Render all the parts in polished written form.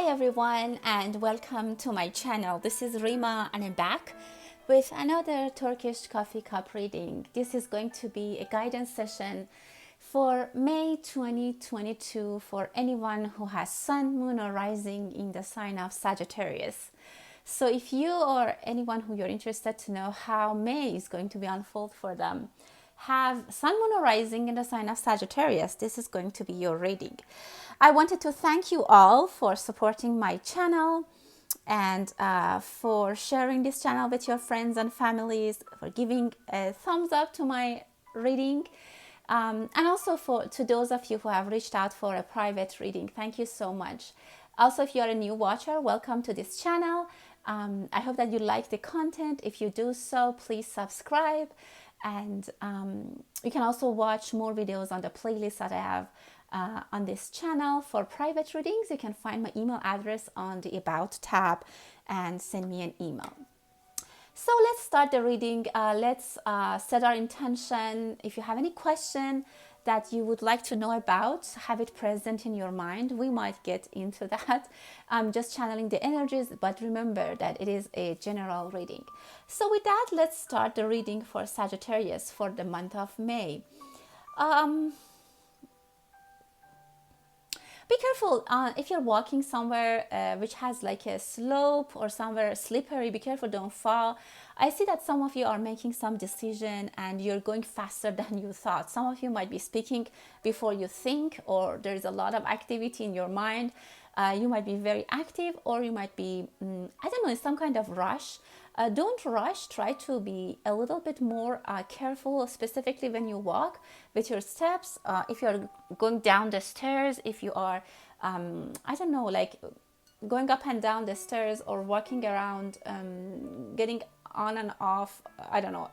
everyone, and welcome to my channel. This is Rima and I'm back with another Turkish coffee cup reading. This is going to be a guidance session for May 2022 for anyone who has sun, moon or rising in the sign of Sagittarius. So if you or anyone who you're interested to know how May is going to be unfold for them, have sun, moon or rising in the sign of Sagittarius, this is going to be your reading. I wanted to thank you all for supporting my channel and for sharing this channel with your friends and families, for giving a thumbs up to my reading, and also to those of you who have reached out for a private reading. Thank you so much. Also, if you're a new watcher, welcome to this channel. I hope that you like the content. If you do so, please subscribe. And you can also watch more videos on the playlist that I have on this channel. For private readings, you can find my email address on the About tab and send me an email. So let's start the reading. Let's set our intention. If you have any question that you would like to know about, have it present in your mind. We might get into that. I'm just channeling the energies, but remember that it is a general reading. So with that, let's start the reading for Sagittarius for the month of May. Be careful if you're walking somewhere which has like a slope or somewhere slippery. Be careful, don't fall. I see that some of you are making some decision and you're going faster than you thought. Some of you might be speaking before you think, or there's a lot of activity in your mind. You might be very active, or you might be, I don't know, in some kind of rush. Don't rush. Try to be a little bit more careful, specifically when you walk with your steps. If you're going down the stairs, if you are, I don't know, like going up and down the stairs or walking around, getting on and off, I don't know,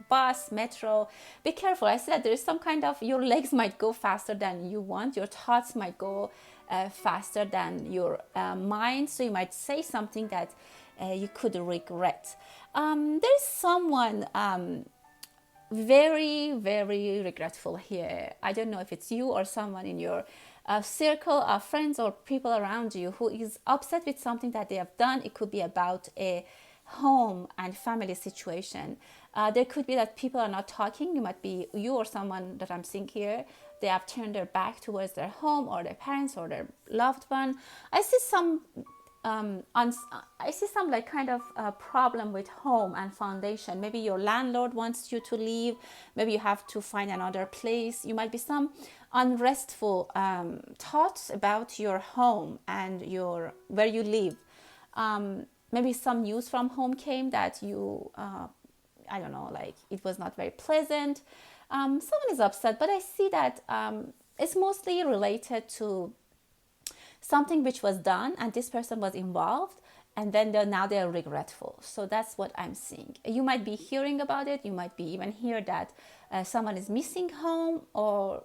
bus, metro, be careful. I said there's some kind of, your legs might go faster than you want. Your thoughts might go faster than your mind. So you might say something that you could regret. There's someone very, very regretful here. I don't know if it's you or someone in your circle of friends or people around you who is upset with something that they have done. It could be about a home and family situation. There could be that people are not talking. You might be you or someone that I'm seeing here. They have turned their back towards their home or their parents or their loved one. I see some like kind of problem with home and foundation. Maybe your landlord wants you to leave. Maybe you have to find another place. You might be some unrestful thoughts about your home and where you live. Maybe some news from home came that you, I don't know, like it was not very pleasant. Someone is upset, but I see that it's mostly related to something which was done and this person was involved, and then now they're regretful. So that's what I'm seeing. You might be hearing about it. You might be even hear that someone is missing home, or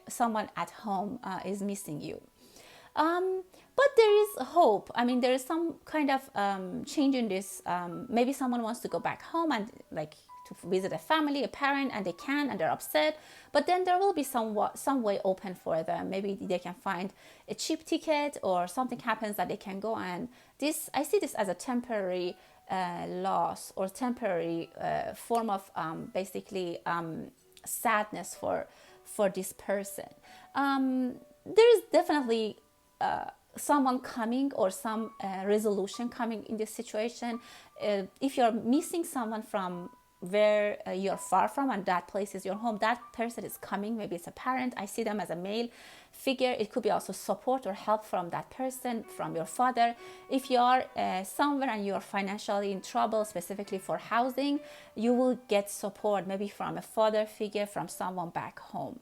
someone at home is missing you. But there is hope. I mean, there is some kind of change in this. Maybe someone wants to go back home and like to visit a family, a parent, and they can, and they're upset. But then there will be some way open for them. Maybe they can find a cheap ticket, or something happens that they can go. And this, I see this as a temporary loss or temporary form of basically sadness for this person. There is definitely someone coming, or some resolution coming in this situation. If you're missing someone from where you're far from and that place is your home, that person is coming. Maybe it's a parent. I see them as a male figure. It could be also support or help from that person, from your father. If you are somewhere and you're financially in trouble, specifically for housing, you will get support, maybe from a father figure, from someone back home.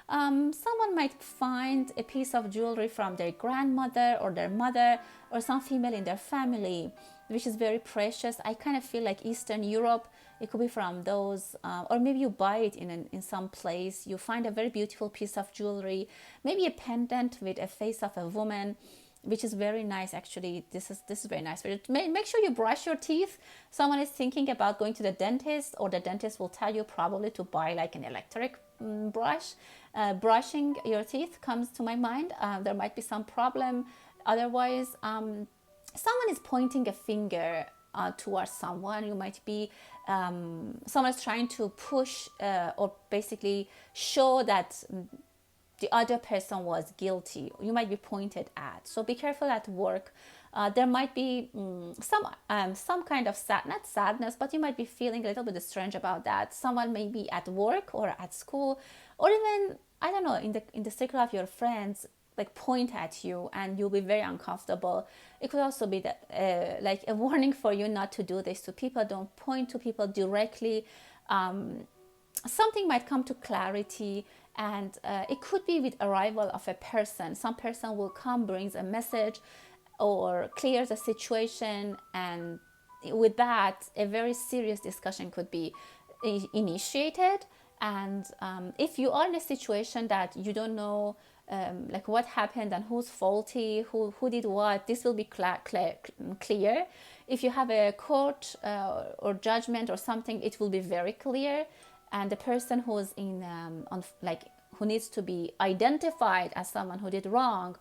Someone might find a piece of jewelry from their grandmother or their mother, or some female in their family, which is very precious. I kind of feel like Eastern Europe. It could be from those, or maybe you buy it in some place. You find a very beautiful piece of jewelry, maybe a pendant with a face of a woman, which is very nice. Actually, this is very nice. But make sure you brush your teeth. Someone is thinking about going to the dentist, or the dentist will tell you probably to buy like an electric brush. Brushing your teeth comes to my mind. There might be some problem Otherwise, someone is pointing a finger towards someone. You might be someone's trying to push or basically show that the other person was guilty. You might be pointed at. So be careful at work. There might be some kind of not sadness, but you might be feeling a little bit strange about that. Someone may be at work or at school, or even, I don't know, in the circle of your friends, like point at you, and you'll be very uncomfortable. It could also be that like a warning for you not to do this to people. Don't point to people directly. Something might come to clarity, and it could be with arrival of a person. Some person will come, brings a message or clears a situation, and with that a very serious discussion could be initiated. And if you are in a situation that you don't know like what happened and who's faulty, who did what, this will be clear. If you have a court or judgment or something, it will be very clear, and the person who's in who needs to be identified as someone who did wrong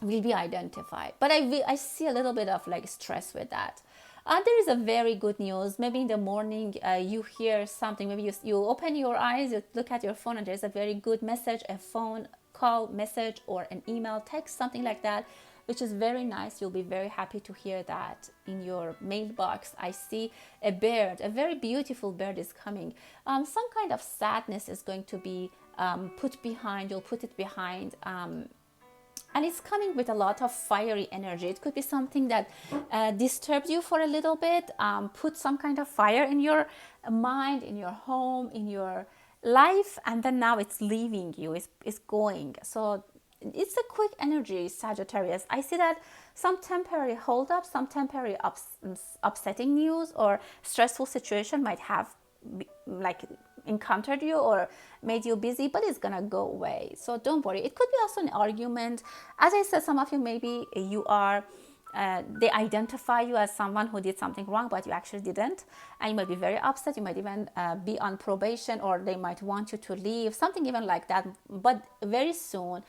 will be identified. But I see a little bit of like stress with that. There is a very good news. Maybe in the morning you hear something. Maybe you open your eyes, you look at your phone, and there's a very good message, a phone call message or an email, text, something like that, which is very nice. You'll be very happy to hear that in your mailbox. I see a bird, a very beautiful bird is coming. Some kind of sadness is going to be put behind. You'll put it behind. And it's coming with a lot of fiery energy. It could be something that disturbs you for a little bit, put some kind of fire in your mind, in your home, in your life, and then now it's leaving you, it's going. So it's a quick energy, Sagittarius. I see that some temporary hold-up, some temporary upsetting news or stressful situation might have like encountered you or made you busy, but it's gonna go away. So don't worry. It could be also an argument. As I said, some of you, maybe you are they identify you as someone who did something wrong, but you actually didn't, and you might be very upset. You might even be on probation, or they might want you to leave, something even like that. But very soon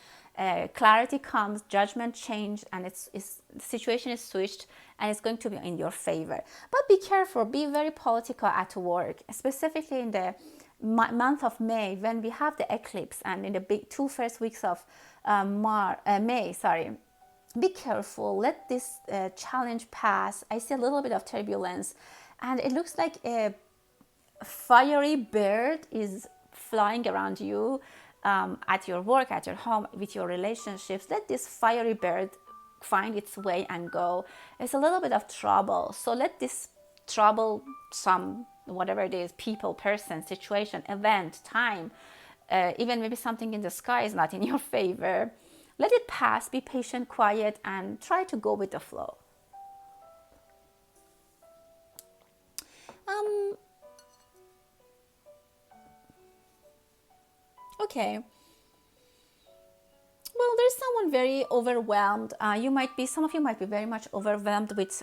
clarity comes, judgment change, and the situation is switched, and it's going to be in your favor. But be careful, be very political at work, specifically in the month of May, when we have the eclipse, and in the big 2 first weeks of May. Be careful. Let this challenge pass. I see a little bit of turbulence, and it looks like a fiery bird is flying around you, at your work, at your home, with your relationships. Let this fiery bird find its way and go. It's a little bit of trouble. So let this trouble, some whatever it is, people, person, situation, event, time, even maybe something in the sky is not in your favor. Let it pass. Be patient, quiet, and try to go with the flow. Okay. Well, there's someone very overwhelmed. Some of you might be very much overwhelmed with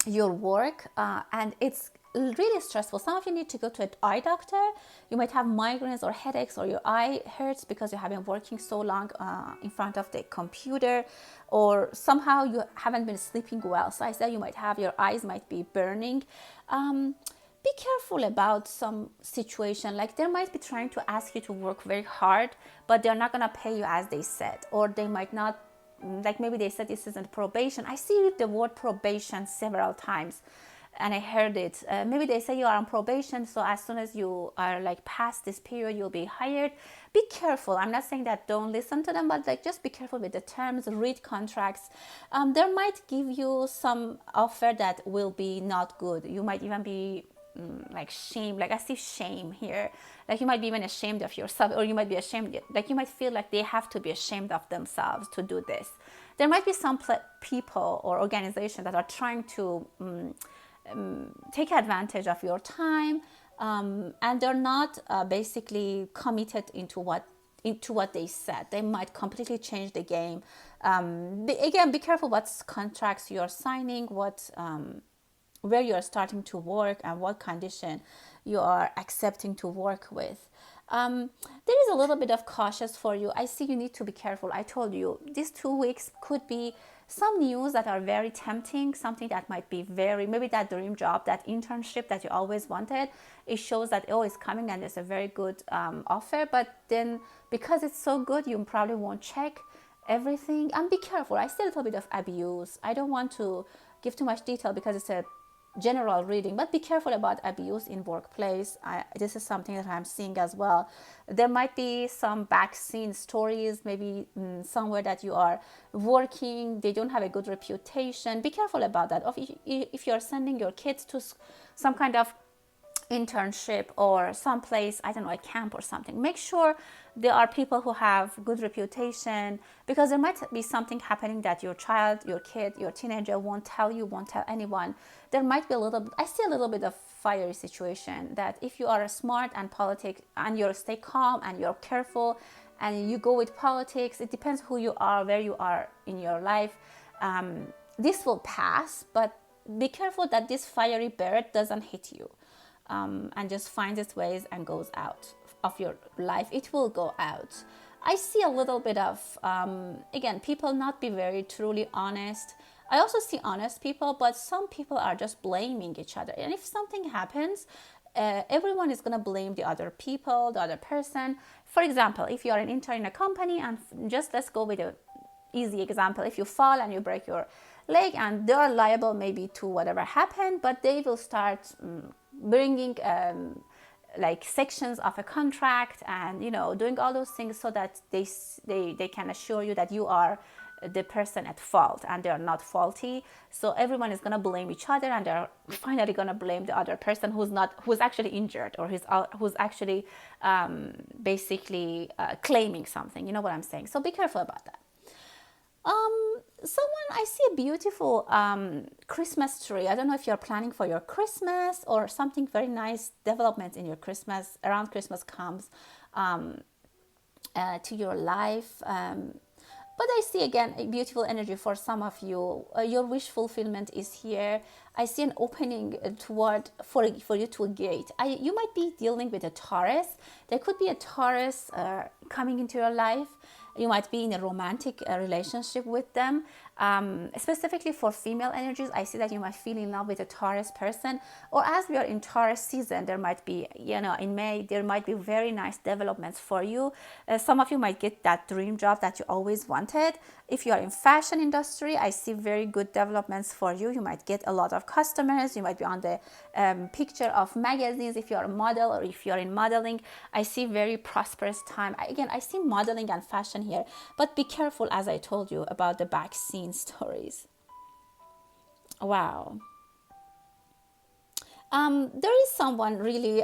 your work, and it's really stressful. Some of you need to go to an eye doctor. You might have migraines or headaches, or your eye hurts because you have been working so long in front of the computer, or somehow you haven't been sleeping well. So I said you might have, your eyes might be burning. Be careful about some situation. Like they might be trying to ask you to work very hard, but they're not gonna pay you as they said, or they might not, like maybe they said this isn't probation. I see the word probation several times, and I heard it. Maybe they say you are on probation, so as soon as you are like past this period, you'll be hired. Be careful. I'm not saying that don't listen to them, but like just be careful with the terms, read contracts. They might give you some offer that will be not good. You might even be like shame, like I see shame here. Like you might be even ashamed of yourself, or you might be ashamed, like you might feel like they have to be ashamed of themselves to do this. There might be some people or organizations that are trying to take advantage of your time, and they're not basically committed into what they said. They might completely change the game. Again, be careful what contracts you're signing, where you're starting to work, and what condition you are accepting to work with. There is a little bit of cautious for you. I see you need to be careful. I told you these 2 weeks could be some news that are very tempting, something that might be very, maybe that dream job, that internship that you always wanted. It shows that, oh, it's coming and it's a very good offer. But then because it's so good, you probably won't check everything. And be careful. I see a little bit of abuse. I don't want to give too much detail because it's a general reading, but be careful about abuse in workplace. This is something that I'm seeing as well. There might be some back scene stories, maybe somewhere that you are working, they don't have a good reputation. Be careful about that. If you're sending your kids to some kind of internship or someplace, I don't know, a camp or something, make sure there are people who have good reputation, because there might be something happening that your child, your kid, your teenager won't tell you, won't tell anyone. There might be a little, I see a little bit of fiery situation, that if you are smart and politic and you stay calm and you're careful and you go with politics, it depends who you are, where you are in your life, this will pass. But be careful that this fiery bird doesn't hit you. And just finds its ways and goes out of your life. It will go out. I see a little bit of, again, people not be very truly honest. I also see honest people, but some people are just blaming each other. And if something happens, everyone is going to blame the other people, the other person. For example, if you are an intern in a company, and just let's go with an easy example. If you fall and you break your leg, and they are liable maybe to whatever happened, but they will start bringing like sections of a contract and doing all those things so that they can assure you that you are the person at fault and they are not faulty. So everyone is going to blame each other, and they're finally going to blame the other person who's actually injured, or who's actually basically claiming something. You know what I'm saying? So be careful about that. I see a beautiful Christmas tree. I don't know if you're planning for your Christmas or something very nice development in your Christmas, around Christmas comes to your life. But I see again a beautiful energy for some of you. Your wish fulfillment is here. I see an opening toward for you to a gate. You might be dealing with a Taurus. There could be a Taurus coming into your life. You might be in a romantic relationship with them. Specifically for female energies, I see that you might feel in love with a Taurus person. Or as we are in Taurus season, there might be, in May, there might be very nice developments for you. Some of you might get that dream job that you always wanted. If you are in fashion industry, I see very good developments for you. You might get a lot of customers. You might be on the picture of magazines. If you are a model, or if you are in modeling, I see very prosperous time. I see modeling and fashion here, but be careful, as I told you, about the back scene stories. Wow. There is someone really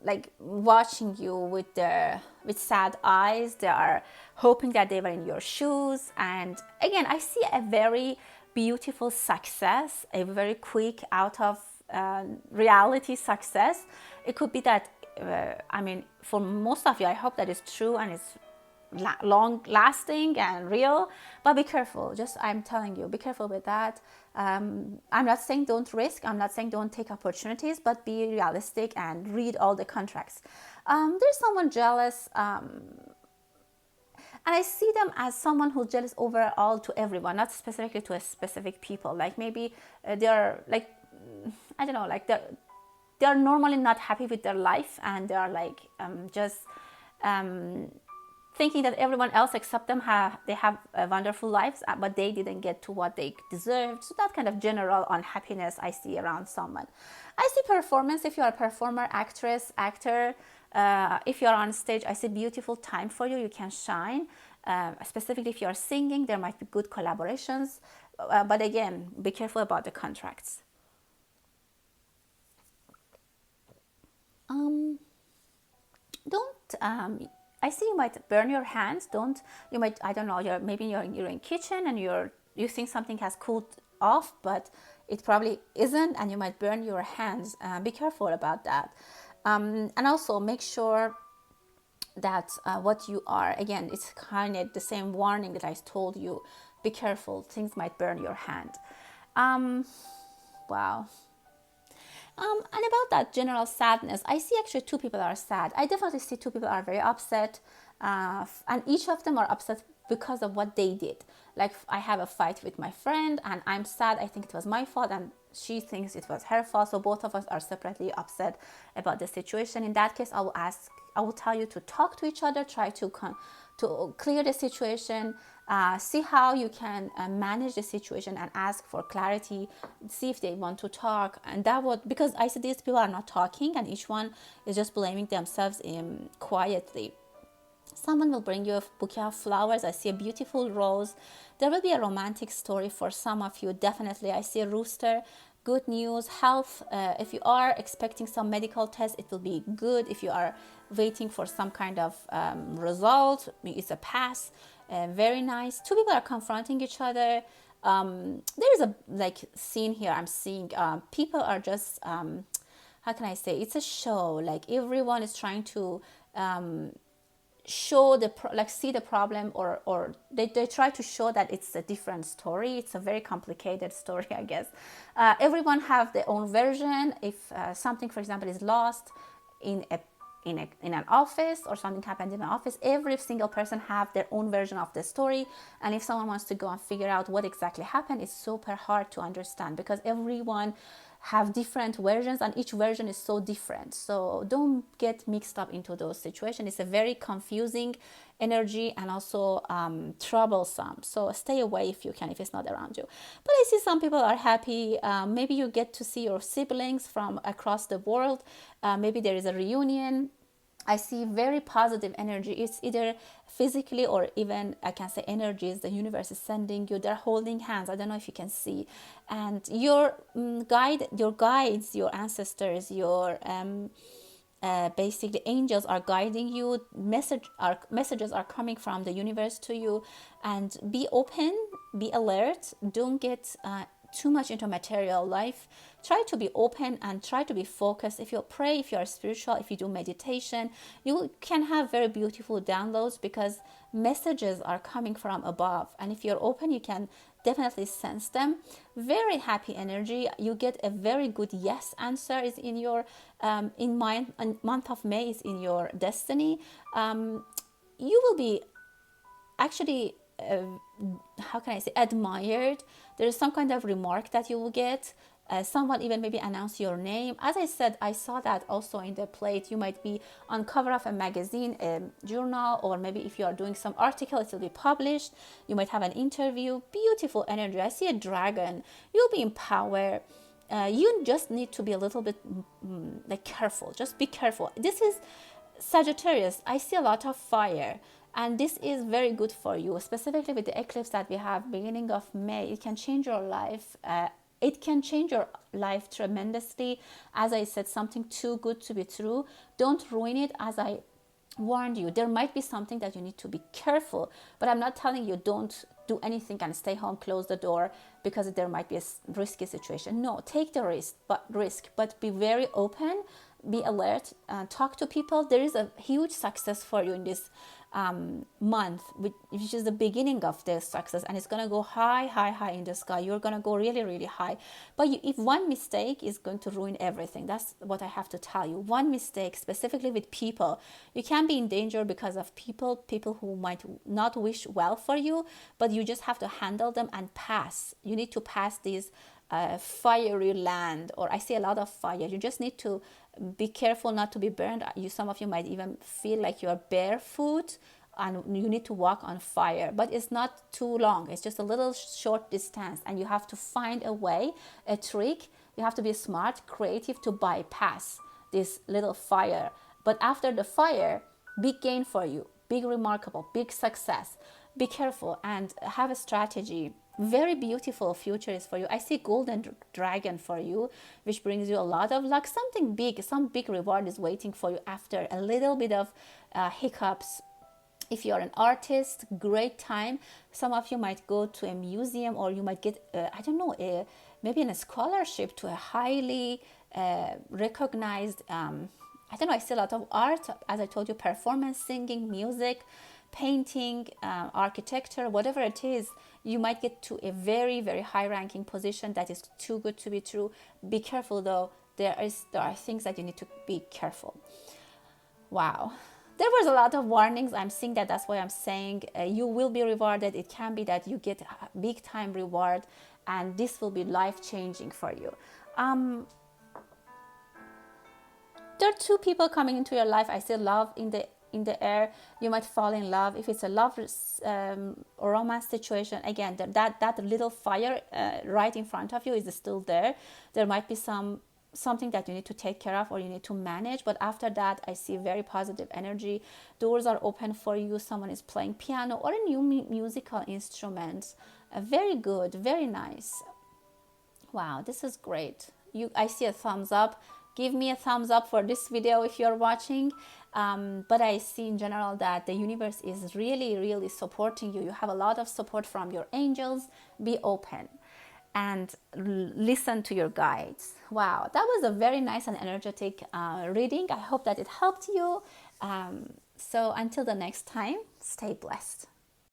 like watching you with sad eyes. They are hoping that they were in your shoes. And again, I see a very beautiful success, a very quick out of reality success. It could be that, for most of you, I hope that is true and it's long lasting and real, but be careful. I'm telling you, be careful with that. I'm not saying don't risk, I'm not saying don't take opportunities, but be realistic and read all the contracts. There's someone jealous, and I see them as someone who's jealous overall to everyone, not specifically to a specific people. Like maybe they're like, I don't know, like they're normally not happy with their life, and they're like thinking that everyone else except them have wonderful lives, but they didn't get to what they deserved. So that kind of general unhappiness I see around someone. I see performance. If you are a performer, actress, actor, if you are on stage, I see beautiful time for you. You can shine. Specifically if you are singing, there might be good collaborations. But again, be careful about the contracts. I see you might burn your hands. You might, I don't know, maybe you're in kitchen and you think something has cooled off, but it probably isn't, and you might burn your hands. Be careful about that. And also make sure that what you are, again, it's kind of the same warning that I told you. Be careful, things might burn your hand. Wow. And about that general sadness, I see actually two people are sad. I definitely see two people are very upset, and each of them are upset because of what they did. Like I have a fight with my friend, and I'm sad. I think it was my fault, and she thinks it was her fault. So both of us are separately upset about the situation. In that case, I will tell you to talk to each other, try to clear the situation, see how you can manage the situation and ask for clarity, see if they want to talk. And that would, because I see these people are not talking and each one is just blaming themselves quietly. Someone will bring you a bouquet of flowers. I see a beautiful rose. There will be a romantic story for some of you. Definitely, I see a rooster. Good news, health. If you are expecting some medical test, it will be good. If you are waiting for some kind of result, it's a pass. Very nice. Two people are confronting each other. There is a scene here. I'm seeing people are just how can I say? It's a show. Like everyone is trying to show see the problem, or they try to show that it's a different story. It's a very complicated story, I guess. Everyone have their own version. If something, for example, is lost in an office, or something happened in an office, every single person have their own version of the story. And if someone wants to go and figure out what exactly happened, it's super hard to understand, because everyone have different versions and each version is so different. So don't get mixed up into those situations. It's a very confusing energy and also troublesome. So stay away if you can, if it's not around you. But I see some people are happy. Maybe you get to see your siblings from across the world. Maybe there is a reunion. I see very positive energy. It's either physically or even, I can say, energies the universe is sending you. They're holding hands. I don't know if you can see. And your guides, your ancestors, your basically angels are guiding you. Messages are coming from the universe to you. And be open, be alert. Don't get too much into material life. Try to be open and try to be focused. If you pray, if you are spiritual, if you do meditation, you can have very beautiful downloads, because messages are coming from above. And if you're open, you can definitely sense them. Very happy energy. You get a very good yes answer is in your month of May is in your destiny. You will be actually how can I say, admired. There is some kind of remark that you will get. Someone even maybe announce your name. As I said, I saw that also in the plate. You might be on cover of a magazine, a journal, or maybe if you are doing some article, it will be published. You might have an interview. Beautiful energy. I see a dragon. You'll be empowered. You just need to be a little bit careful. Just be careful. This is Sagittarius. I see a lot of fire. And this is very good for you, specifically with the eclipse that we have beginning of May. It can change your life. It can change your life tremendously. As I said, something too good to be true. Don't ruin it. As I warned you, there might be something that you need to be careful. But I'm not telling you don't do anything and stay home, close the door, because there might be a risky situation. No, take the risk, but be very open, be alert, talk to people. There is a huge success for you in this month, which is the beginning of the success, and it's going to go high in the sky. You're going to go really high. But if one mistake is going to ruin everything, that's what I have to tell you. One mistake, specifically with people, you can be in danger because of people who might not wish well for you, but you just have to handle them and pass. You need to pass these fiery land, or I see a lot of fire. You just need to be careful not to be burned. Some of you might even feel like you are barefoot and you need to walk on fire, but it's not too long. It's just a little short distance, and you have to find a way, a trick. You have to be smart, creative to bypass this little fire. But after the fire, big gain for you, big remarkable, big success. Be careful and have a strategy. Very beautiful future is for you. I see golden dragon for you, which brings you a lot of luck. Something big, some big reward is waiting for you after a little bit of hiccups. If you're an artist, great time. Some of you might go to a museum, or you might get maybe a scholarship to a highly recognized I see a lot of art, as I told you, performance, singing, music, painting, architecture, whatever it is. You might get to a very high ranking position that is too good to be true. Be careful though, there are things that you need to be careful. Wow. There was a lot of warnings. I'm seeing that. That's why I'm saying you will be rewarded. It can be that you get a big time reward, and this will be life changing for you. There are two people coming into your life. I see love in the air. You might fall in love. If it's a love or romance situation, again, that little fire right in front of you is still there. There might be something that you need to take care of or you need to manage, but after that I see very positive energy. Doors are open for you. Someone is playing piano or a new musical instrument. Very good, very nice. Wow, this is great. I see a thumbs up. Give me a thumbs up for this video if you're watching. But I see in general that the universe is really, really supporting you. You have a lot of support from your angels. Be open and listen to your guides. Wow, that was a very nice and energetic reading. I hope that it helped you. So until the next time, stay blessed.